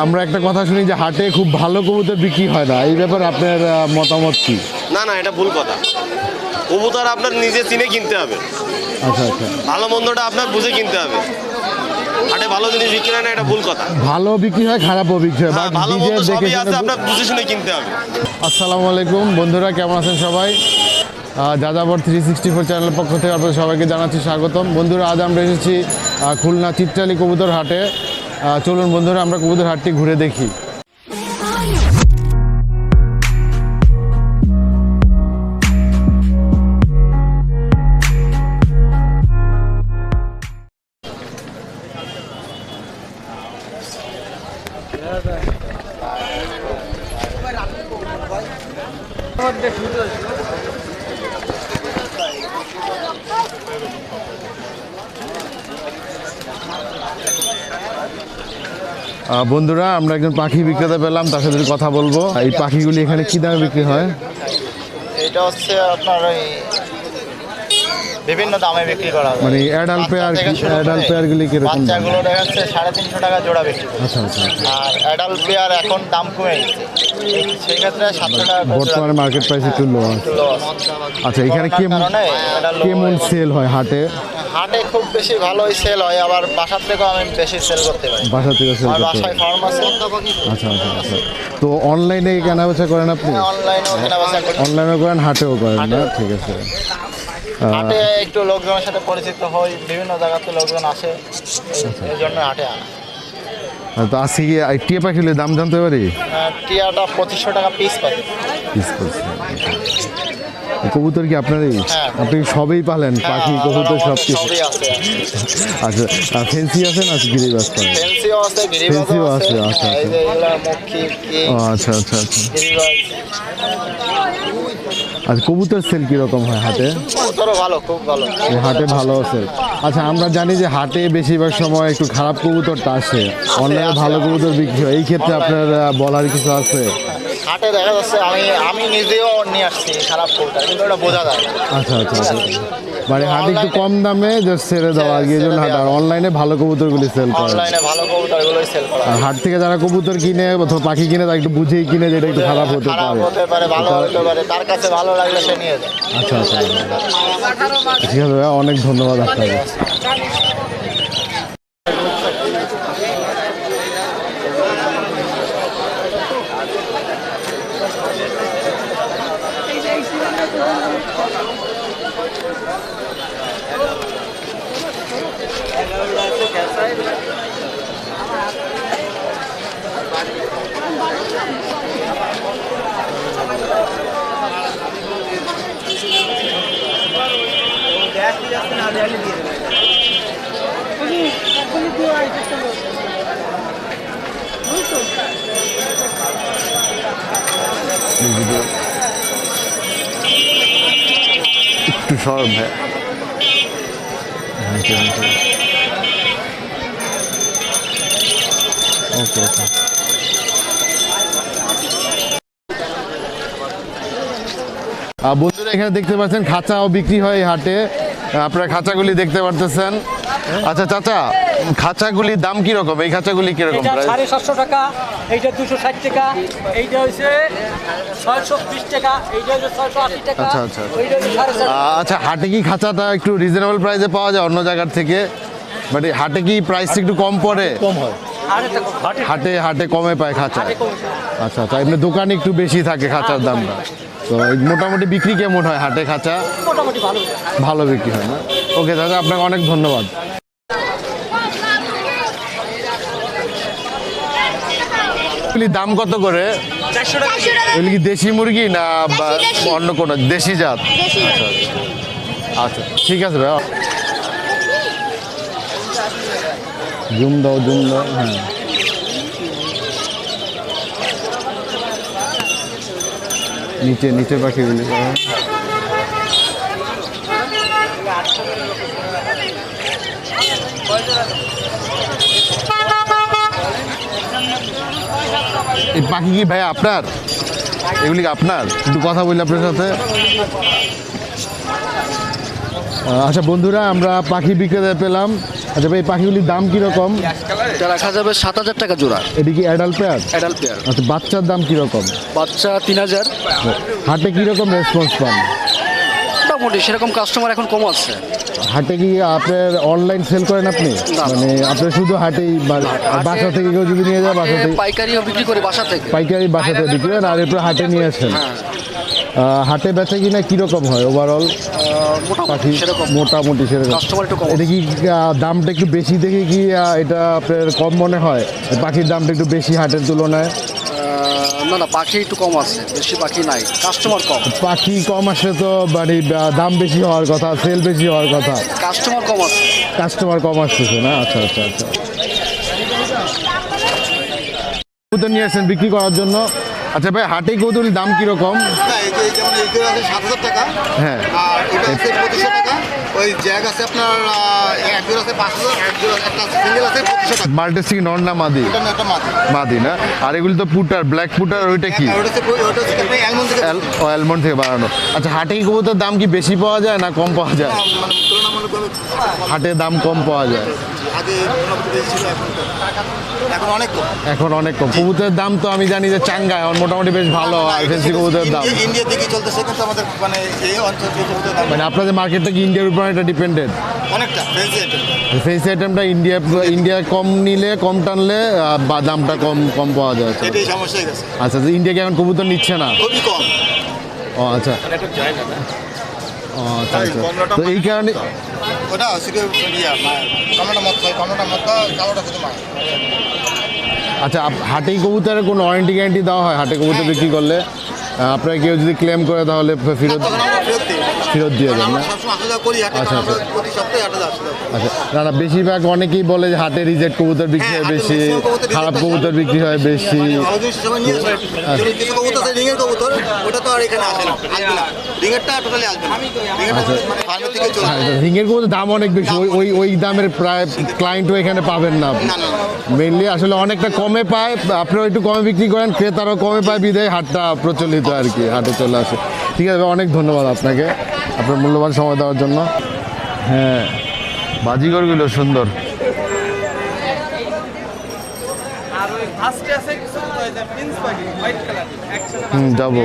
আমরা একটা কথা শুনি যে হাটে খুব ভালো কবুতর বিক্রি হয় না, এই ব্যাপারে আপনার মতামত কি? না না, এটা ভুল কথা। কবুতর আপনার নিজে চিনে কিনতে হবে। আচ্ছা আচ্ছা, ভালো মন্দটা আপনার বুঝে কিনতে হবে। হাটে ভালো জিনিস বিক্রি হয় না, এটা ভুল কথা। ভালো বিক্রি হয়, খারাপও বিক্রি হয়, হ্যাঁ, বাট ভালো নিজে মন্দ দেখে সবই আছে, শুনে। আপনার বুঝে শুনে কিনতে হবে। আসসালামু আলাইকুম বন্ধুরা, কেমন আছেন সবাই? যাযাবর 364 চ্যানেলের পক্ষ থেকে আপনাদের সবাইকে জানাচ্ছি স্বাগতম। বন্ধুরা, আজ আমরা এসেছি খুলনা চিত্রালী কবুতর হাটে। চলুন বন্ধুরা, আমরা কবুতর হাটটি ঘুরে দেখি। বন্ধুরা, আমরা একজন পাখি বিক্রেতা পেলাম, তার সাথে কথা বলবো। এই পাখিগুলি এখানে কি দামে বিক্রি হয়? এটা হচ্ছে আপনার ওই বিভিন্ন দামে বিক্রি করা হয়। মানে অ্যাডাল্ট পেয়ারগুলি কিরকম দাম? বাচ্চাগুলো দেখা যাচ্ছে 350 টাকা জোড়া বিক্রি করে। আচ্ছা আচ্ছা, আর অ্যাডাল্ট পেয়ার এখন দাম কমে গেছে, সেই ক্ষেত্রে 700 টাকা করে বর্তমানে মার্কেট প্রাইস একটু লো আছে। loss। আচ্ছা, এখানে কারণে এটা low কেমন হয়ে- সেল হয় হাটে? হাটে খুব বেশি ভালোই সেল হয়, আবার বাসার থেকেও আমি বেশি সেল করতে পারি। বাসা থেকে সেল আমার করতে বাসায় হয়? ফার্ম আছে, আচ্ছা আচ্ছা আচ্ছা। তো অনলাইনে কেনা বেচা করেন আপনি? অনলাইনেও কেনা বেচা করি। অনলাইনেও করেন, হাটেও করেন না? ঠিক আছে। হাটে একটু লোকজনের সাথে পরিচিত হই, বিভিন্ন জায়গাতে লোকজন আসে, এই জন্য হাটে আনা। তো আজকে কি টিয়া পাখিগুলির দাম জানতে পারি? টিয়াটা 2500 টাকা পিস পাই। পিস করছে। কবুতর কি আপনারই? হ্যাঁ। আপনি সবই পালেন, পাখি কবুতর সব কিছু? সবই আছে। আচ্ছা, ফেন্সি আছে না গিরিবাজ করেন? ফেন্সিও আছে, গিরিবাজও ফেন্সিও আছে, আছে। আচ্ছা, এই যে এগুলা মক্খি, কিং, ও আচ্ছা আচ্ছা আচ্ছা। গিরিবাজ। আচ্ছা, কবুতর সেল কীরকম হয় হাটে? কবুতরও ভালো, খুব ভালো। এই হাটে ভালো আছে। আচ্ছা, আমরা জানি যে হাটে বেশিরভাগ সময় একটু খারাপ কবুতরটা আসে, অনলাইনে ভালো কবুতর বিক্রি হয়, এই ক্ষেত্রে আপনার বলার কিছু আছে? হাটে দেখা যাচ্ছে আমি নিজেও নিয়ে আসছি খারাপ কবুতর, কিন্তু ওটা বোঝা যায় না। আচ্ছা আচ্ছা আচ্ছা, মানে হাটে একটু কম দামে জাস্ট ছেড়ে দেওয়া, আর কি এই জন্য হাট। আর অনলাইনে ভালো কবুতরগুলি সেল করে। অনলাইনে ভালো কবুতরগুলোই সেল করা আর হয়। হাট থেকে যারা কবুতর কিনে অথবা পাখি কিনে, তারা একটু বুঝেই কিনে যে এটা একটু খারাপ হতে খারাপ পারে। হতে পারে, ভালো হতে পারে, তার কাছে ভালো লাগলে সে নিয়ে যায়। আচ্ছা আচ্ছা, ঠিক আছে ভাইয়া, অনেক ধন্যবাদ আপনাকে। একটু সর ভাই। ওকে ওকে। বন্ধুরা, এখানে দেখতে পাচ্ছেন খাঁচাও বিক্রি হয় এই হাটে। আপনারা খাঁচাগুলি দেখতে পারতেছেন। আচ্ছা চাচা, খাঁচাগুলির দাম কিরকম? এই খাঁচাগুলি কিরকম এটা প্রাইস? 750 টাকা, এইটা 260 টাকা, এইটা হচ্ছে 620 টাকা, এইটা হচ্ছে 680 টাকা, আচ্ছা, আচ্ছা। ওইটা হচ্ছে 450। আচ্ছা, হাটে কি খাঁচাটা একটু রিজনেবল প্রাইসে পাওয়া যায় অন্য জায়গার থেকে? বাট হাটে কি প্রাইস একটু কম পড়ে? কম হয়। আর এটা ঘাটে হাটে হাটে কমে পায় খাঁচা? আচ্ছা আচ্ছা, এমনি দোকানে একটু বেশি থাকে খাঁচার দামটা। তো মোটামুটি বিক্রি কেমন হয় হাটে খাঁচা? মোটামুটি ভালো। ভালো বিক্রি হয় না? ওকে দাদা, আপনাকে অনেক ধন্যবাদ। এগুলির দাম কত করে? 400 টাকা। এগুলি কি দেশি মুরগি না বা দেশি। অন্য কোনো দেশি জাত? আচ্ছা ঠিক আছে ভাই। জুম দাও জুম দাও। হ্যাঁ, নিচে নিচে পাখিগুলি। এই পাখি কি ভাই আপনার? এগুলি কি আপনার? একটু কথা বলি আপনার সাথে। আচ্ছা বন্ধুরা, আমরা পাখি বিক্রেতা পেলাম। আচ্ছা ভাই, এই পাখিগুলির দাম কীরকম? এটা রাখা যাবে 7,000 টাকা জোড়া। এটি কি অ্যাডাল্ট পেয়ার? Adult pair. আচ্ছা, বাচ্চার দাম কীরকম? বাচ্চা 3,000। হাটে কীরকম রেসপন্স পান? মোটামুটি সেরকম কাস্টমার এখন কম আছে। হাটে কি আপনার অনলাইন সেল করেন আপনি? না। মানে আপনি শুধু হাটেই বাসা থেকে কেউ যদি নিয়ে যায় বাসা থেকে? পাইকারিও বিক্রি করি বাসা থেকে। পাইকারি বাসা থেকে বিক্রি করেন আর এরপর হাটে নিয়ে আসেন? হ্যাঁ। হাটে বেচা কিনা কীরকম হয় ওভারঅল? মোটামুটি সেরকম। মোটামুটি সেরকম। কাস্টমার একটু কম। এটা কি দামটা একটু বেশি দেখে কি এটা আপনার কম মনে হয়? পাখির দামটা একটু বেশি হাটের তুলনায়? না না, পাখি একটু কম আছে, বেশি পাখি নাই, কাস্টমার কম। পাখি কম আসলে তো মানে দাম বেশি হওয়ার কথা, সেল বেশি হওয়ার কথা। কাস্টমার কম আছে। কাস্টমার কম আসতেছে না? আচ্ছা আচ্ছা আচ্ছা। কবুতর নিয়ে আসছেন বিক্রি করার জন্য। আচ্ছা ভাই, হাটে কবুতরের দাম কীরকম? যেমন এইগুলো আছে 7,000 টাকা, হ্যাঁ। আর এটা আছে 2,500 টাকা। ওই জ্যাগ আছে আপনার এক জোড়া আছে 5,000, এক জোড়া একটা সিঙ্গেল আছে 2,500 টাকা। মাল্টেসিক নর না মাদি? এটা না, একটা মাছ। মাদি না? আর এগুলি তো পুটার, ব্ল্যাক পুটার, ওইটা কি? ওটা হচ্ছে আপনি অ্যালমন্ড থেকে অ্যালমন্ড থেকে বানানো। আচ্ছা, হাটে কি কবুতরের দাম কি বেশি পাওয়া যায় না কম পাওয়া যায়? মানে তুলনামূলকভাবে হাটে দাম কম পাওয়া যায়। আগে মোটামুটি বেশি ছিল, এখন অনেক কম। এখন অনেক কম। কবুতরের দাম তো আমি জানি যে চাঙ্গায় এখন মোটামুটি বেশ ভালো হয় ফেন্সি কবুতরের দাম। ইন্ডিয়ার দিকে চলতেছে, কিন্তু আমাদের মানে এই অঞ্চল কবুতরের দাম মানে আপনাদের মার্কেটটা কি ইন্ডিয়ার উপর এটা ডিপেন্ডেড? অনেকটা ফেন্সি আইটেম। ফেন্সি আইটেমটা ইন্ডিয়া কম নিলে, কম টানলে বা দামটা কম পাওয়া যায়। এটাই সমস্যা হয়ে গেছে, আচ্ছা, ইন্ডিয়া কি এখন কবুতর নিচ্ছে না? খুবই কম। ও আচ্ছা। ও আচ্ছা আচ্ছা। তো এই কারণে ওটা হচ্ছে কমলাটা মত হয়, কমলাটা মত কালোটা শুধু মাছ। আচ্ছা, হাটেই কবুতরের কোনো ওয়ারেন্টি গ্যারান্টি দেওয়া হয় হাটে কবুতর বিক্রি করলে? আপনারা কেউ যদি ক্লেম করে তাহলে ফেরত তখন আমরা ফেরত দিই। দিয়ে দেন আমরা না? সবসময় 8,000 করি হাটে, আচ্ছা, আমরা আচ্ছা। প্রতি সপ্তাহে 8,000 আসলে। আচ্ছা, না না, বেশিরভাগ অনেকেই বলে যে হাটে রিজেক্ট কবুতর বিক্রি হয় হ্যাঁ, বেশি, হাটে maximum কবুতর খারাপ reject কবুতর বিক্রি হয় বেশি। যেমন কিছু কবুতর আছে রিঙের কবুতর, ওটা তো আর এখানে আসে না, আসবে না। রিঙেরটা টোটালি আসবে না। রিঙেরটা মানে ফার্মের থেকে চলে আসে। রিংয়ের কবুতর দাম অনেক বেশি, ওই দামের প্রায় ক্লায়েন্টও এখানে পাবেন না। না, না, না। মেইনলি আসলে অনেকটা কমে পায়, আপনারা একটু কমে বিক্রি করেন, ক্রেতারাও কমে পায়, বিধায় হাটটা প্রচলিত আর কি, হাটে চলে আসে। ঠিক আছে, অনেক ধন্যবাদ আপনাকে আপনার মূল্যবান সময় দেওয়ার জন্য। হ্যাঁ, বাজিগরগুলো সুন্দর। আর ওই ফার্স্টে আছে কিছু প্রিন্স পাখি হোয়াইট কালার একসাথে যাবো।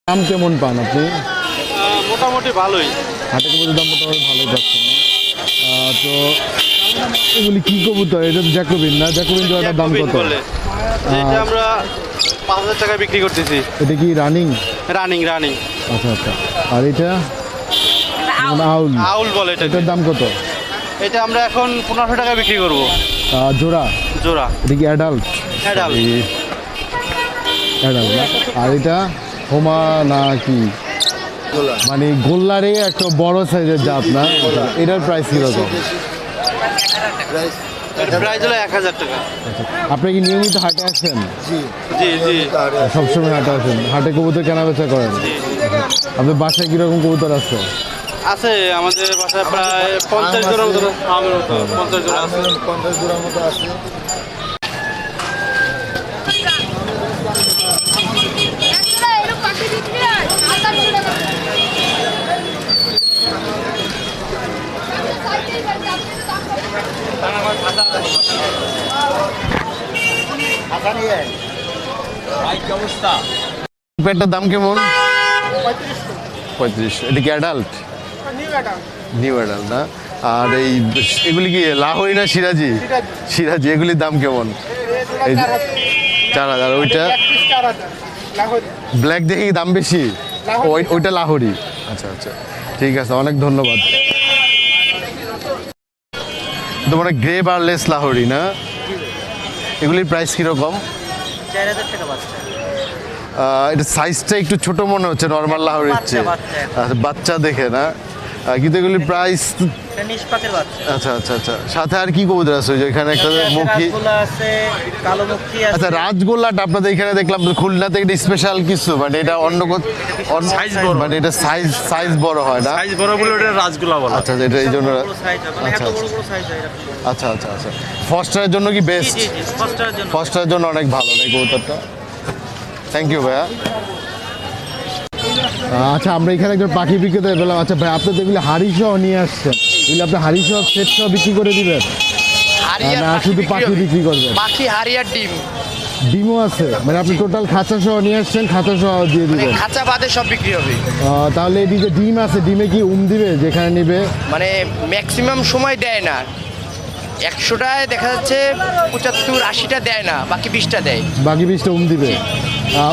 দাম কেমন পান আপনি? মোটামুটি ভালোই। হাটে কবুতর দাম মোটামুটি ভালোই পাচ্ছেন না? তো এগুলি কি কবুতর? এটা তো জ্যাকোবিন না? জ্যাকোবিন জোড়াটার দাম কত? যেটা আমরা 5,000 টাকা বিক্রি করতেছি। এটা কি রানিং? রানিং। আচ্ছা আচ্ছা। আর এটা আউল? আউল বলে এটা। এটার দাম কত? এটা আমরা এখন 1500 টাকা বিক্রি করব জোড়া? জোড়া। এটা কি অ্যাডাল্ট? Adult। অ্যাডাল্ট না? আর এটা হোমা না কি? মানে গোল্লারে একটা বড় সাইজের জাত না? এটার প্রাইস কীরকম? প্রাইস হলো 1,000 টাকা। আপনি কি নিয়মিত হাটে আসেন? জি জি। সবসময় হাটে আসেন? হাটে কবুতর কেনা বেচা করেন? আপনার বাসায় কীরকম কবুতর আছে? আছে আমাদের বাসায় প্রায় 50 জোড়ার মতো, আমার মতো 50 জোড়া আছে। 50 জোড়ার মতো আছে। পেটটার দাম কেমন? 35। এটা কি অ্যাডাল্ট? নিউ অ্যাডাল্ট না? আর এগুলি কি লাহোরি না সিরাজি? সিরাজি। এগুলির দাম কেমন? এই 4,000। ওইটা ব্ল্যাক দেখে কি দাম বেশি? ওইটা লাহোরি। আচ্ছা আচ্ছা, ঠিক আছে, অনেক ধন্যবাদ। তো মানে গ্রে বারলেস লাহোরি না? এগুলির প্রাইস কীরকম? 4,000 টাকা বাচ্চা। এটা সাইজটা একটু ছোট মনে হচ্ছে নর্মাল লাহোরির চেয়ে। আচ্ছা, বাচ্চা দেখে না? কিন্তু এগুলির প্রাইস নিষ্পাকের বাচ্চা। আচ্ছা আচ্ছা আচ্ছা। সাথে আর কি কবুতর আছে? ওই যে এখানে একটা মুখী। আছে, কালো মুখী আছে। আচ্ছা, রাজগোল্লাটা আপনাদের এখানে দেখলাম খুলনাতে একটা স্পেশাল কিছু, মানে এটা অন্য মানে এটা সাইজ বড় হয় না? সাইজ বড় বলে ওটা রাজগোলা বলে। আচ্ছা, এটা এই জন্য। বড় সাইজ হবে, মানে এত আচ্ছা, বড় বড় সাইজ হয় এরকম। আচ্ছা আচ্ছা আচ্ছা। ফস্টারের জন্য কি বেস্ট? জি জি, ফার্স্টার জন্য। ফস্টারের জন্য অনেক ভালো এই কবুতরটা। থ্যাংক ইউ ভাইয়া। আচ্ছা, আমরা এখানে একজন পাখি বিক্রেতা পেলাম। আচ্ছা ভাই, আপনি তো এগুলি হাড়ি সহ নিয়ে আসছেন, এগুলো আপনি হাড়ি সহ সেট সহ বিক্রি করে দিবেন হারিয়ার না শুধু পাখি বিক্রি করবেন? পাখি হারিয়ার ডিম, ডিমও আছে, মানে আপনি টোটাল খাঁচা সহ নিয়ে আসছেন, খাঁচা সহ দিয়ে মানে দিবেন। খাঁচা বাদে সব বিক্রি হবে। তাহলে এই যে ডিম আছে, ডিমে কি দিবে যেখানে নিবে? মানে ম্যাক্সিমাম সময় দেয় না, 100টায় দেখা যাচ্ছে 75-80টা দেয় না, বাকি 20টা দেয়। বাকি 20টা দিবে।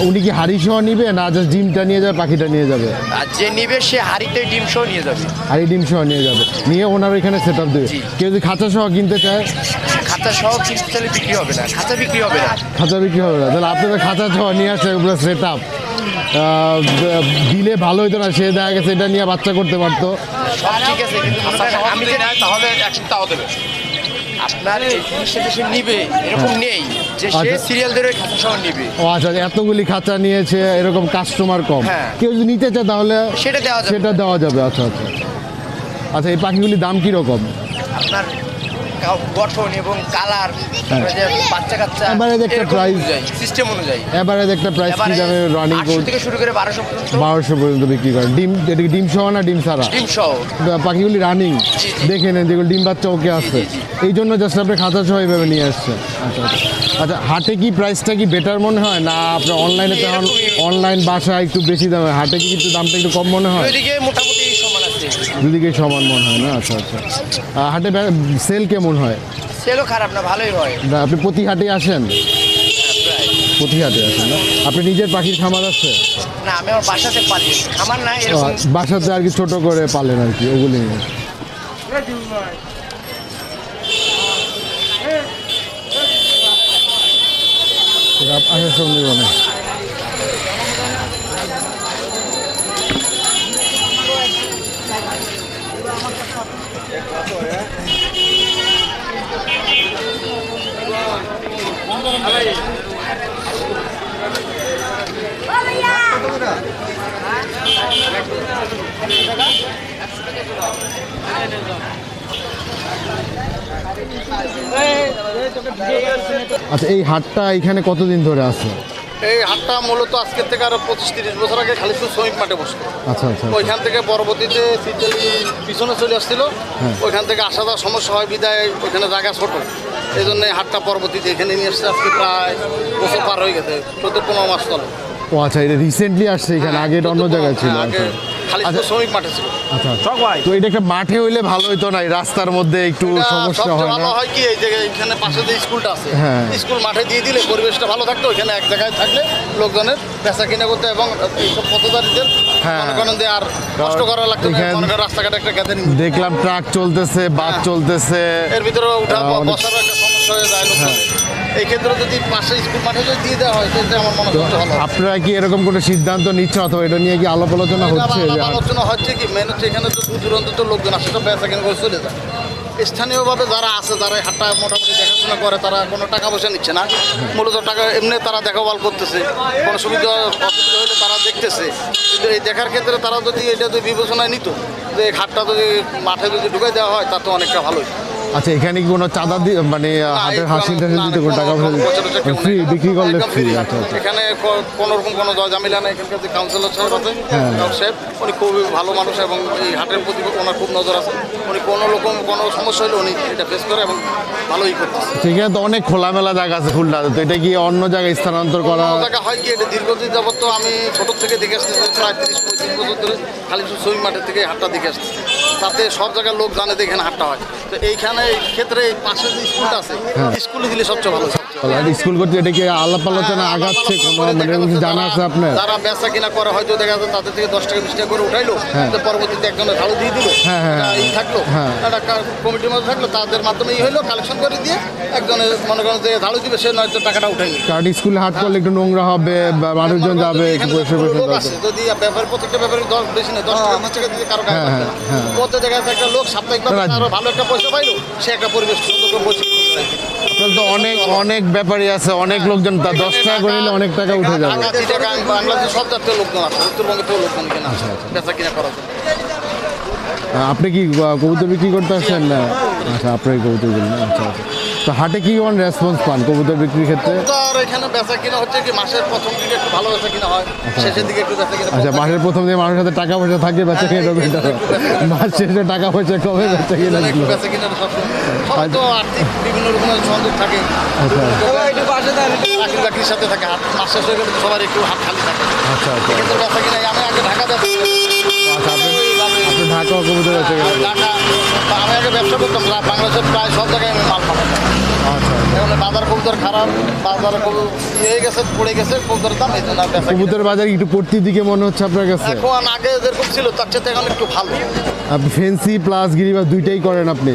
উনি কি হাড়ি সহ নিবে না জাস্ট ডিমটা নিয়ে যাবে, পাখিটা নিয়ে যাবে? আর যে নিবে সে হাড়িতে ডিম সহ নিয়ে যাবে। হাড়ি ডিম সহ নিয়ে যাবে, নিয়ে ওনার এখানে সেট আপ দেবে। জি। কেউ যদি খাঁচা সহ কিনতে চায়? খাঁচা সহ কিনতে চাইলে বিক্রি হবে না, খাঁচা বিক্রি হবে না। খাঁচা বিক্রি হবে না, তাহলে আপনাদের খাঁচা সহ নিয়ে আসছে পুরো সেট আপ দিলে ভালো হতো না? সে দেখা গেছে এটা নিয়ে বাচ্চা করতে পারতো। সব ঠিক আছে, কিন্তু আমি যে তাহলে 1 সপ্তাহ দেবে আপনার এই জিনিসটা যে সে নিবে এরকম নেই যে সে আচ্ছা। সিরিয়াল ধরে খাঁচা সহ নিবে। ও আচ্ছা, এতগুলি খাঁচা নিয়েছে, এরকম কাস্টমার কম। হ্যাঁ। কেউ যদি নিতে চায় তাহলে সেটা দেওয়া যাবে। সেটা দেওয়া যাবে। আচ্ছা আচ্ছা আচ্ছা, এই পাখিগুলির দাম কীরকম? আপনার গঠন এবং কালার, যে বাচ্চা কাচ্চা Average একটা price। সিস্টেম অনুযায়ী এভারেজ একটা প্রাইস কি দামে রানিং 800 থেকে শুরু করে 1200 পর্যন্ত। 1200 পর্যন্ত বিক্রি করেন? ডিম, এটা কি ডিম সহ না ডিম ছাড়া? ডিম সহ। পাখিগুলি রানিং জি। দেখে নেন, যেগুলো ডিম বাচ্চা ওকে আছে, এই জন্য জাস্ট আপনি খাঁচা সহ এইভাবে নিয়ে আসছেন। আচ্ছা আচ্ছা আচ্ছা, হাটে কি প্রাইসটা কি বেটার মনে হয় না আপনার অনলাইনে? তখন অনলাইন বাসা একটু বেশি দামে, হাটে কি কিন্তু দামটা একটু কম মনে হয়? ওইদিকে মোটামুটি সমান আছে, দুদিকে সমান মনে হয় না? আচ্ছা আচ্ছা, হাটে সেল কেমন হয়? সেলও খারাপ না, ভালোই হয়। না, আপনি প্রতি হাটে আসেন? প্রায়। প্রতি হাটে আসেন না? আপনি নিজের পাখির খামার আছে? না, আমি আমার বাসাতে পালি, আমার না এরকম। বাসাতে আর কি ছোট করে পালেন আর কি, ওগুলি নিয়ে। এটা আসার সঙ্গে মানে আচ্ছা, এই হাটটা এখানে কতদিন ধরে আছে? এই হাটটা মূলত আজকের থেকে আরো 25-30 বছর আগে খালি শুধু শ্রমিক মাঠে বসতো। আচ্ছা আচ্ছা ওইখান থেকে পরবর্তীতে সিটালি পিছনে চলে আসছিল, ওইখান থেকে আসা যাওয়ার সমস্যা হয় বিদায়, ওইখানে জায়গা ছোট, এই জন্য এই হাটটা পরবর্তীতে এখানে নিয়ে আসছে। আজকে প্রায় বছর পার হয়ে গেছে, 14-15 মাস চলে। ও আচ্ছা, এটা রিসেন্টলি আসছে এখানে, আগে এটা অন্য জায়গায় ছিল। আগে খালি শুধু শ্রমিক মাঠে ছিল। আচ্ছা আচ্ছা, তো এটা একটা মাঠে হইলে ভালো হইতো না? এই রাস্তার মধ্যে একটু এটা সমস্যা সবচেয়ে হয় ভালো না? হয় কি, এই যে এখানে পাশে যে স্কুলটা আছে, হ্যাঁ। স্কুল মাঠে দিয়ে দিলে পরিবেশটা ভালো থাকতো। এখানে এক জায়গায় থাকলে লোকজনের বেচা কিনা করতে এবং এইসব পথচারীদের হ্যাঁ। মনে করেন যে আর কষ্ট করা লাগতো না। এখানে- মনে করেন রাস্তাঘাটে একটা গ্যাদারিং, দেখলাম ট্রাক চলতেছে, বাস চলতেছে। এর ভিতরে উঠা অনেক- বসারও একটা সমস্যা হয়ে যায় লোকজনের। এই ক্ষেত্রে যদি পাশে স্কুল মাঠে যদি দিয়ে দেওয়া হয় তাহলে আমার মনে হয় ভালো হয়। আপনারা কি এরকম কোনো সিদ্ধান্ত নিচ্ছেন অথবা এটা নিয়ে কি আলাপ আলোচনা হচ্ছে? যে এটা আলোচনা হচ্ছে কি, মেন হচ্ছে এখানে তো দূর দূরান্ত তো লোকজন আসে, তো বেচা কিনা করে চলে যায়। স্থানীয়ভাবে যারা আছে, যারা এই হাটটা মোটামুটি দেখাশোনা করে, তারা কোনো টাকা পয়সা নিচ্ছে না, মূলত টাকা এমনি তারা দেখাভাল করতেছে। কোনো সুবিধা অসুবিধা হলে তারা দেখতেছে, কিন্তু এই দেখার ক্ষেত্রে তারা যদি এটা যদি বিবেচনায় নিত যে এই হাটটা যদি মাঠে যদি ঢুকাই দেওয়া হয়, তা তো অনেকটা ভালোই। আচ্ছা, এখানে কি কোনো চাঁদা দিয়ে মানে হাটের হাসিল টাসিল দিতে কোনো টাকা ফ্রি বিক্রি করলে ফ্রি? আচ্ছা আচ্ছা, এখানে কোনো রকম কোনো ঝামেলা নেই। এখানকার যে কাউন্সিলর সাহেব আছে, হ্যাঁ। সাহেব, উনি খুবই ভালো মানুষ এবং এই হাটের প্রতি ওনার খুব নজর আছে। উনি কোনো রকম কোনো সমস্যা হলে উনি এটা ফেস করে এবং ভালোই করতেছে। সেখানে তো অনেক খোলামেলা জায়গা আছে খুলনাতে, তো এটা কি অন্য জায়গায় স্থানান্তর করা? কোনো জায়গা হয় কি, এটা দীর্ঘদিন যাবত তো আমি ছোটোর থেকে দেখে আসতেছি, প্রায় 30-35 বছর ধরে খালি শুধু ছবি মাঠের থেকে হাটটা দেখে আসতেছি। তাতে সব জায়গার লোক জানে যে এখানে হাটটা হয়। তো এইখানে এই ক্ষেত্রে এই পাশে যে স্কুলটা আছে, স্কুলে দিলে সবচেয়ে ভালো। স্কুল করতে এটা কি আলাপ আলোচনা আগাচ্ছে কোনো, মানে কিছু জানা আছে আপনার? যারা বেচা কিনা করে হয়তো দেখা যাচ্ছে তাদের থেকে 10 টাকা 20 টাকা করে উঠাইলো, তো পরবর্তীতে একজনের ঝাড়ু দিয়ে দিল, থাকলো একটা কমিটির মধ্যে থাকলো, তাদের মাধ্যমে হইলো কালেকশন করে দিয়ে একজনের মনে করেন যে ঝাড়ু দিবে, সে নয়তো টাকাটা উঠাইনি। কারণ স্কুলে হাট করলে একটু নোংরা হবে, মানুষজন যাবে, একটু পয়সা লোক আছে, যদি ব্যাপার প্রত্যেকটা ব্যাপারে 10 বেশি না 10 টাকা 20 টাকা দিয়ে কারো গায়ে লাগবে না। প্রত্যেক জায়গায় একটা লোক সাপ্তাহিকভাবে আরো ভালো একটা পয়সা পাইলো, সে একটা পরিবেশ সুন্দর করে বসে। আপনার তো অনেক অনেক ব্যাপারই আছে, অনেক লোকজন 10 টাকা করে নিলে অনেক টাকা উঠে যাবে। ঢাকা, চিটাগাং, বাংলাদেশের সব জাতীয় লোকজন আছে, উত্তরবঙ্গের থেকেও লোকজন এখানে আসে বেচা কিনা করার জন্য। আপনি কি কবুতর বিক্রি করতে আসছেন না? আচ্ছা আপনার কবুতরগুলো না? আচ্ছা আচ্ছা। তো হাটে কি কেমন রেসপন্স পান কবুতর বিক্রির ক্ষেত্রে? কবুতর এখানে বেচা কিনা হচ্ছে কি মাসের প্রথম দিকে একটু ভালো বেচা কিনা হয়, শেষের দিকে একটু বেচা কিনা আচ্ছা মাসের প্রথম দিকে মানুষের হাতে টাকা পয়সা থাকে বেচা কিনা বেটার, মাস শেষে টাকা পয়সা কমে বেচা কিনা একটু বেচা কিনা সব তো আর্থিক বিভিন্ন রকমের সংযোগ থাকে, আচ্ছা চাকরি বাকরির সাথে থাকে, হাট মাস শেষ হয়ে গেলে তো সবার একটু হাত খালি থাকে, আচ্ছা আচ্ছা। কিন্তু বেচা কিনা আমি আগে ঢাকা বেচা আচ্ছা আপনি ঢাকা কবুতর বেচা কিনা? ঢাকা আমি আগে ব্যবসা করতাম বাংলাদেশের প্রায় সব জায়গায় আমি মাল পাঠাতাম। আচ্ছা এখন বাজার কবুতর খারাপ, বাজার হয়ে গেছে, পড়ে গেছে কবুতরের দাম, এই জন্য আর বেচা কিনা। কবুতর বাজার একটু পড়তির দিকে মনে হচ্ছে আপনার কাছে? এখন আগে যেরকম ছিল তার চেয়ে এখন একটু ভালো। আপনি ফেন্সি প্লাস গিরিবাস দুইটাই করেন আপনি?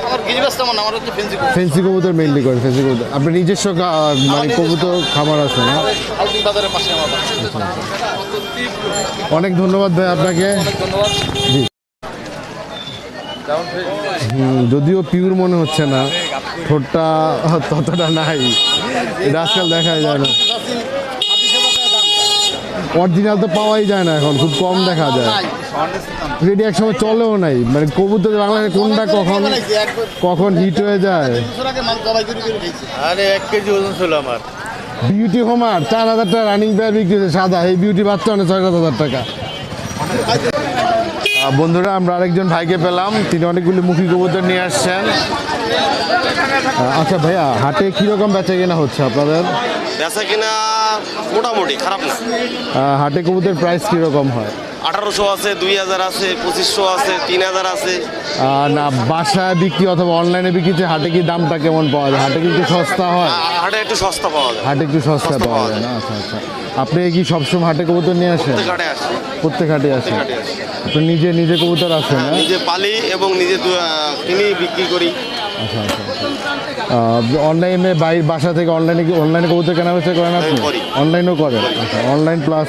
আমার গিরিবাস তেমন, আমার হচ্ছে ফেন্সি কবুতর। ফেন্সি কবুতর মেইনলি করেন? ফেন্সি কবুতর আপনার নিজস্ব মানে কবুতর খামার আছে না? হাউজিং বাজারের পাশে আমার বাসা। অনেক ধন্যবাদ ভাই আপনাকে। অনেক ধন্যবাদ। যদিও পিওর মনে হচ্ছে না, ঠোঁটটা ততটা নাই, এটা আজকাল দেখাই যায় না। অরিজিনাল তো পাওয়াই যায় না এখন, খুব কম দেখা যায়। রেডি এক সময় চলেও নাই, মানে কবুতর বাংলাদেশে কোনটা কখন হিট হয়ে যায়। আরে 1 কেজি ওজন ছিল আমার। বিউটি হোমার 4,000 টাকা রানিং পেয়ার বিক্রি হচ্ছে সাদা, এই বিউটি বাচ্চা অনেক 6,000 টাকা। বন্ধুরা আমরা আরেকজন ভাইকে পেলাম, তিনি অনেকগুলি মুখী কবুতর নিয়ে আসছেন। আচ্ছা ভাইয়া, হাটে কীরকম বেচা কেনা হচ্ছে আপনাদের? বেচা কিনা মোটামুটি খারাপ না। হাটে কবুতর প্রাইস কীরকম হয়? 1800 আছে, 2000 আছে, 2500 আছে, 3000 আছে। না বাসায় বিক্রি অথবা অনলাইনে বিক্রিতে হাটে কি দামটা কেমন পাওয়া যায়? হাটে কি একটু সস্তা হয়? হাটে একটু সস্তা পাওয়া যায়। হাটে একটু সস্তা পাওয়া যায় না? আচ্ছা আচ্ছা। আপনি কি সবসময় হাটে কবুতর নিয়ে আসেন? হাটে আসে, প্রত্যেক হাটে আসেন? আপনি নিজে নিজে কবুতর আসেন না? নিজে পালি এবং নিজে কিনে বিক্রি করি। আচ্ছা আচ্ছা আচ্ছা। অনলাইনে বাসা থেকে অনলাইনে কবুতর কেনা বেচা করেন আপনি? করি। অনলাইনও করেন? আচ্ছা অনলাইন প্লাস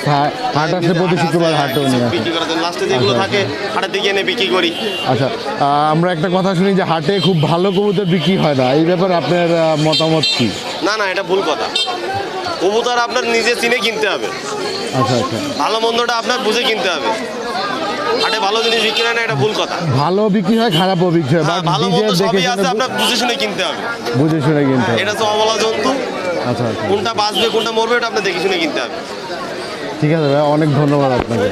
হাট আসে প্রতি শুক্রবার হাটেও নিয়ে আসেন? বিক্রি করার জন্য লাস্টে যেগুলো থাকে হাটের দিকে এনে বিক্রি করি। আচ্ছা আমরা একটা কথা শুনি যে হাটে খুব ভালো কবুতর বিক্রি হয় না, এই ব্যাপারে আপনার মতামত কি? না না, এটা ভুল কথা। কবুতর আপনার নিজে চিনে কিনতে হবে। আচ্ছা আচ্ছা। ভালো মন্দটা আপনার বুঝে কিনতে হবে। হাটে ভালো জিনিস বিক্রি হয় না, এটা ভুল কথা। ভালো বিক্রি হয়, খারাপও বিক্রি হয়, হ্যাঁ, বাট ভালো নিজে মন্দ দেখে সবই আছে, শুনে আপনার বুঝে শুনে কিনতে হবে। বুঝে শুনে কিনতে হবে। এটা তো অবলা জন্তু, আচ্ছা আচ্ছা কোনটা বাঁচবে কোনটা মরবে এটা আপনি দেখে শুনে কিনতে হবে। ঠিক আছে ভাই, অনেক ধন্যবাদ আপনাকে।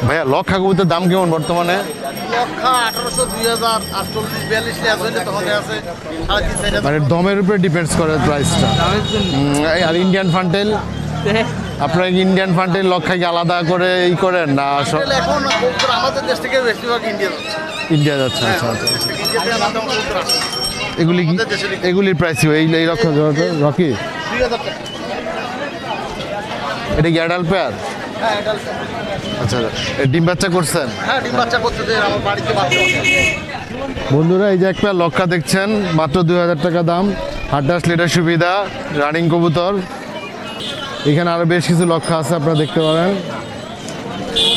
ভাইয়া লক্ষা কবুতর দাম কেমন বর্তমানে? লক্ষা 1800, 2000, 48, 42 লেয়ার হইলে তখন আছে 3.5-4,000। মানে দমের উপরে ডিপেন্ডস করে প্রাইসটা। আর ইন্ডিয়ান ফান্টেল, আপনারা ইন্ডিয়ান ফান্টেল লক্ষা কি আলাদা করে করেন না? এখন কবুতর আমাদের দেশ থেকে বেশিরভাগ ইন্ডিয়া যাচ্ছে। ইন্ডিয়া যাচ্ছে? আচ্ছা আচ্ছা। ইন্ডিয়াতে আমাদের কবুতর আসে এগুলি কি, এগুলির প্রাইস এই লক্ষা রকি? 2000 টাকা। এটা কি অ্যাডাল্ট পেয়ার? হ্যাঁ, এটা আচ্ছা ডিম বাচ্চা করছেন? হ্যাঁ, ডিম বাচ্চা করতেছে আমার বাড়িতে বাচ্চা আছে। বন্ধুরা এই যে এক পেয়ার লক্ষা দেখছেন, মাত্র 2000 টাকা দাম। হাটে আসলে এটা সুবিধা, রানিং কবুতর। এখানে আরও বেশ কিছু লক্ষা আছে, আপনারা দেখতে পারেন।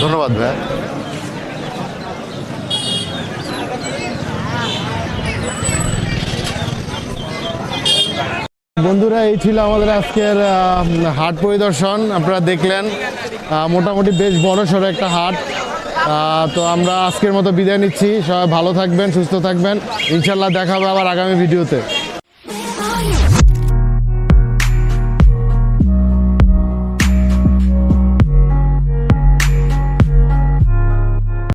ধন্যবাদ ভাই। বন্ধুরা এই ছিল আমাদের আজকের হাট পরিদর্শন। আপনারা দেখলেন মোটামুটি বেশ বড় সড়ো একটা হাট। তো আমরা আজকের মতো বিদায় নিচ্ছি। সবাই ভালো থাকবেন, সুস্থ থাকবেন। ইনশাল্লাহ দেখা হবে আবার আগামী ভিডিওতে।